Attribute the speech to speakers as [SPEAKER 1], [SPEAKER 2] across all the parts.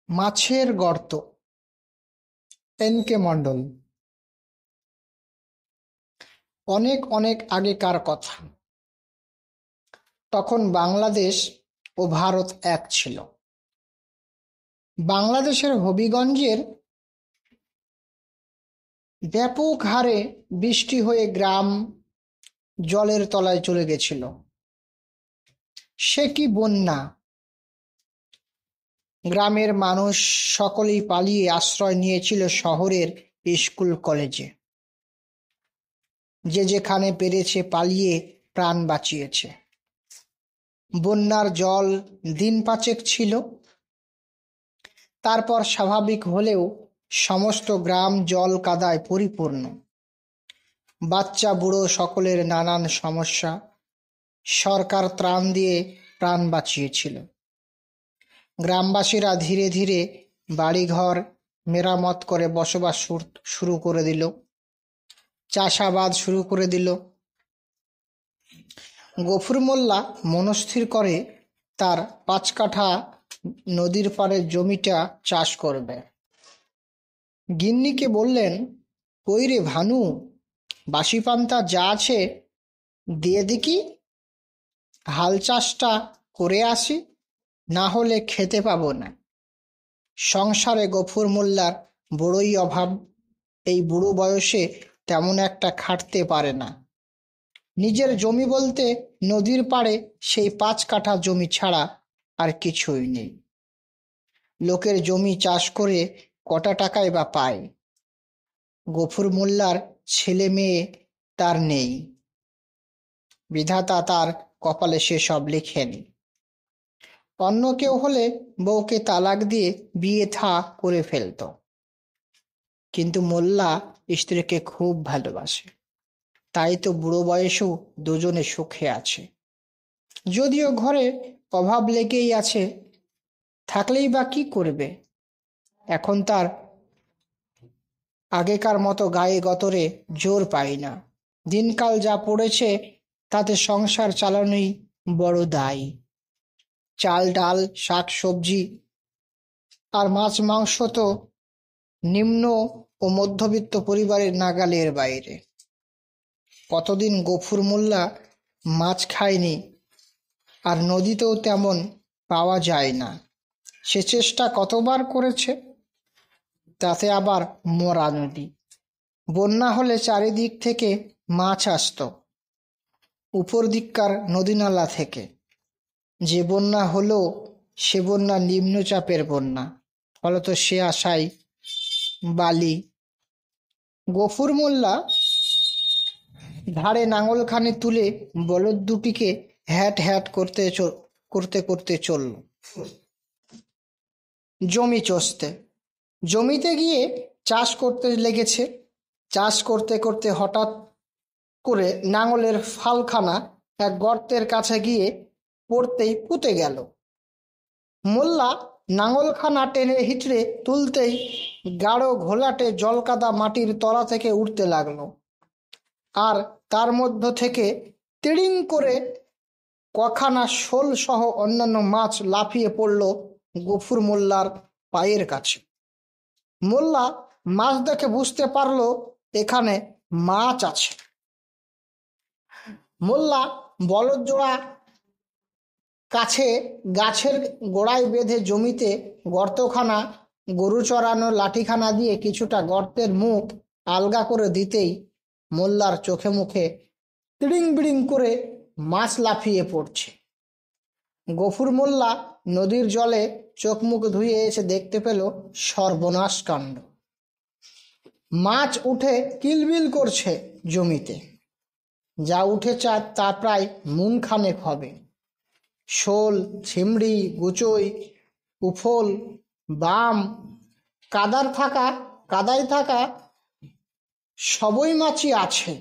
[SPEAKER 1] মাছের গর্ত। এন.কে মণ্ডল। অনেক অনেক আগেকার কথা। তখন বাংলাদেশ ও ভারত এক ছিল। বাংলাদেশের হবিগঞ্জের ব্যাপক হারে বৃষ্টি হয়ে গ্রাম জলের তলায় চলে গেছিল। সে কি বন্যা! গ্রামের মানুষ সকলেই পালিয়ে আশ্রয় নিয়েছিল শহরের স্কুল কলেজে। যে যেখানে পেরেছে পালিয়ে প্রাণ বাঁচিয়েছে। বন্যার জল দিন পাঁচেক ছিল, তারপর স্বাভাবিক হলেও সমস্ত গ্রাম জল কাদায় পরিপূর্ণ। বাচ্চা বুড়ো সকলের নানান সমস্যা। সরকার ত্রাণ দিয়ে প্রাণ বাঁচিয়েছিল। গ্রামবাসীরা ধীরে ধীরে বাড়িঘর মেরামত করে বসবাস শুরু করে দিল। চাষাবাদ শুরু করে দিল। গফুর মোল্লা মনস্থির করে তার 5 কাঠা নদীর পাড়ের জমিটা চাষ করবে। গিন্নিকে বললেন, কই রে ভানু, বাসি পান্তা যা আছে দিয়ে দেখি, হাল চাষটা করে আসি, না হলে খেতে পাবো না। সংসারে গফুর মোল্লার বড়ই অভাব। এই বুড়ো বয়সে তেমন একটা খাটতে পারে না। নিজের জমি বলতে নদীর পাড়ে সেই 5 কাঠা জমি ছাড়া আর কিছুই নেই। লোকের জমি চাষ করে কটা টাকাই বা পায়। গফুর মোল্লার ছেলে মেয়ে তার নেই। বিধাতা তার কপালে সে সব লেখেন। অন্য কেউ হলে বউকে তালাক দিয়ে বিয়ে থা করে ফেলত, কিন্তু মোল্লা স্ত্রীকে খুব ভালোবাসে। তাই তো বুড়ো বয়সেও দুজনে সুখে আছে। যদিও ঘরে অভাব লেগেই আছে, থাকলেই বা কি করবে। এখন তার আগেকার মতো গায়ে গতরে জোর পাই না। দিনকাল যা পড়েছে তাতে সংসার চালানোই বড় দায়। চাল ডাল শাক সবজি আর মাছ মাংস তো নিম্ন ও মধ্যবিত্ত পরিবারের নাগালের বাইরে। কতদিন গফুর মোল্লা মাছ খায়নি, আর নদীতেও তেমন পাওয়া যায় না। সে চেষ্টা কতবার করেছে, তাতে আবার মরা নদী। বন্যা হলে চারিদিক থেকে মাছ আসতো, উপর দিককার নদীনালা থেকে। যে বন্যা হলো সে বন্যা নিম্নচাপের বন্যা, ফলত সে আশায় বালি। গফুর মোল্লা ধারে নাঙলখানি তুলে বলদ দুটিকে হ্যাট হ্যাট করতে করতে চলল জমি চষতে। জমিতে গিয়ে চাষ করতে লেগেছে। চাষ করতে করতে হঠাৎ করে নাঙলের ফালখানা এক গর্তের কাছে গিয়ে পড়তেই পুঁতে গেল। মোল্লা নাঙলখানা টেনে হিচড়ে তুলতেই গাঢ় ঘোলাটে জলকাদা মাটির তলা থেকে উঠতে লাগলো, আর তার মধ্য থেকে তিড়িং করে কখানা শোল সহ অন্যান্য মাছ লাফিয়ে পড়ল গফুর মোল্লার পায়ের কাছে। মোল্লা মাছ দেখে বুঝতে পারল এখানে মাছ আছে। মোল্লা বলদ জোড়া কাছে গাছের গোড়ায় বেঁধে জমিতে গর্তখানা গরু চড়ানোর লাঠিখানা দিয়ে কিছুটা গর্তের মুখ আলগা করে দিতেই মোল্লার চোখে মুখে তিড়িং বিড়িং করে মাছ লাফিয়ে পড়ছে। গফুর মোল্লা নদীর জলে চোখ মুখ ধুয়ে এসে দেখতে পেল সর্বনাশ কাণ্ড। মাছ উঠে কিলবিল করছে জমিতে। যা উঠেছে তা প্রায় মুন খানেক হবে। শোল, ছিমড়ি, গুচই, উফল, বাম, কাদায় থাকা সবই মাছই আছে।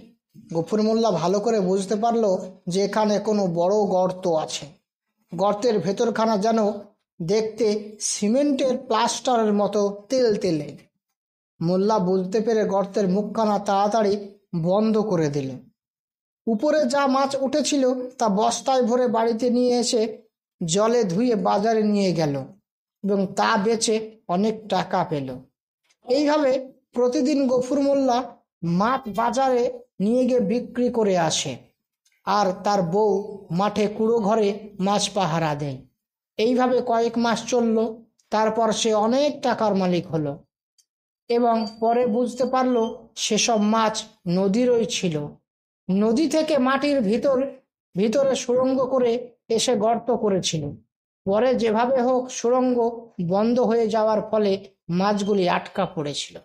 [SPEAKER 1] গফুর মোল্লা ভালো করে বুঝতে পারল যে এখানে কোনো বড় গর্ত আছে। গর্তের ভেতরখানা যেন দেখতে সিমেন্টের প্লাস্টারের মতো তেলতেলে। মোল্লা বুঝতে পেরে গর্তের মুখখানা তাড়াতাড়ি বন্ধ করে দিল। উপরে যা মাছ উঠেছিল তা বস্তায় ভরে বাড়িতে নিয়ে এসে জলে ধুয়ে বাজারে নিয়ে গেল। এবং তা বেচে অনেক টাকা পেল। এইভাবে প্রতিদিন গফুর মোল্লা মাছ বাজারে নিয়ে গিয়ে বিক্রি করে আসে, আর তার বউ মাঠে কুড়ো ঘরে মাছ পাহারা দেয়। এইভাবে কয়েক মাস চলল। তারপর সে অনেক টাকার মালিক হলো এবং পরে বুঝতে পারলো সেসব মাছ নদীরই ছিল। নদী থেকে মাটির ভিতরে সুড়ঙ্গ করে এসে গর্ত করেছিল। পরে যেভাবে হোক সুড়ঙ্গ বন্ধ হয়ে যাওয়ার ফলে মাছগুলি আটকা পড়েছিল।